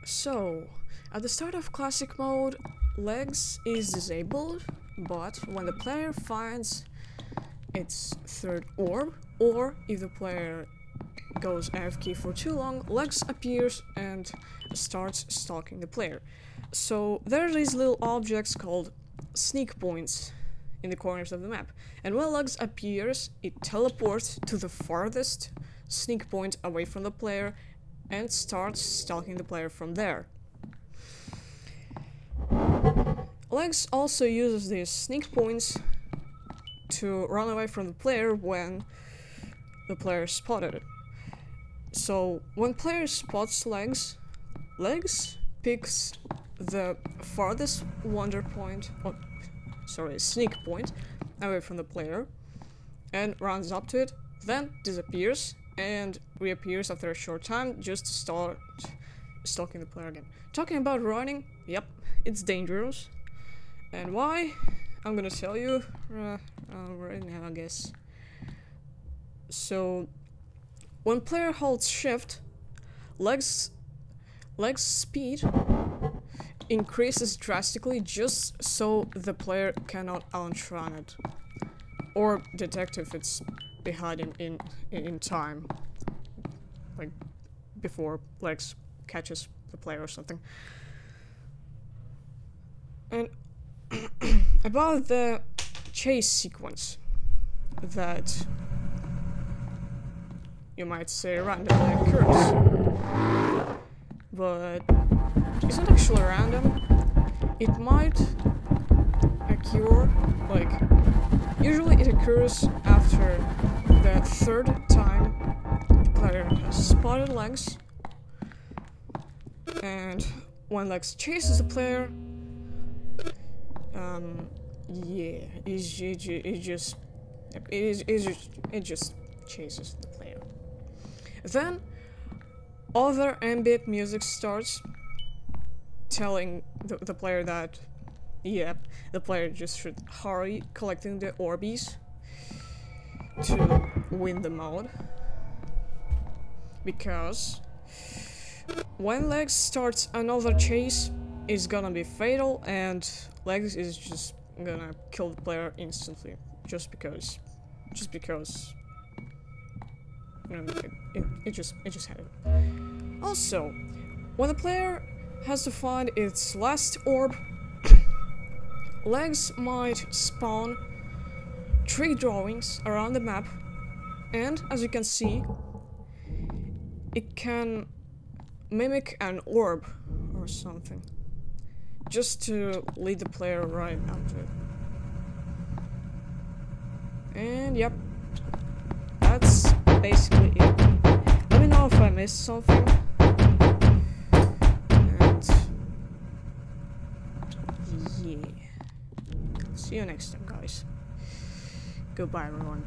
So, at the start of classic mode, legs is disabled, but when the player finds its third orb, or if the player goes AFK for too long, legs appears and starts stalking the player. So there are these little objects called sneak points in the corners of the map, and when legs appears, it teleports to the farthest sneak point away from the player and starts stalking the player from there. Legs also uses these sneak points to run away from the player when the player spotted it. So when player spots legs, legs picks the farthest sneak point away from the player and runs up to it, then disappears and reappears after a short time just to start stalking the player again. Talking about running, yep, it's dangerous. And why? I'm gonna tell you right now, I guess. So, when player holds shift, legs speed increases drastically just so the player cannot outrun it or detect if it's behind him in time, like before legs catches the player or something. And about the chase sequence that you might say randomly occurs, but it's not actually random. It might occur, like, usually it occurs after the third time the player has spotted legs, and when legs chases the player, yeah, it just chases the player. Then other ambient music starts telling the player that, yep, the player just should hurry collecting the Orbeez to win the mode. Because when Legs starts another chase, it's gonna be fatal, and Legs is just gonna kill the player instantly, just because you know, it just had it. Also, when the player has to find its last orb, Legs might spawn 3 drawings around the map, and as you can see, it can mimic an orb or something, just to lead the player right up to it. And yep, that's basically it. Let me know if I missed something. And yeah, see you next time, guys. Goodbye, everyone.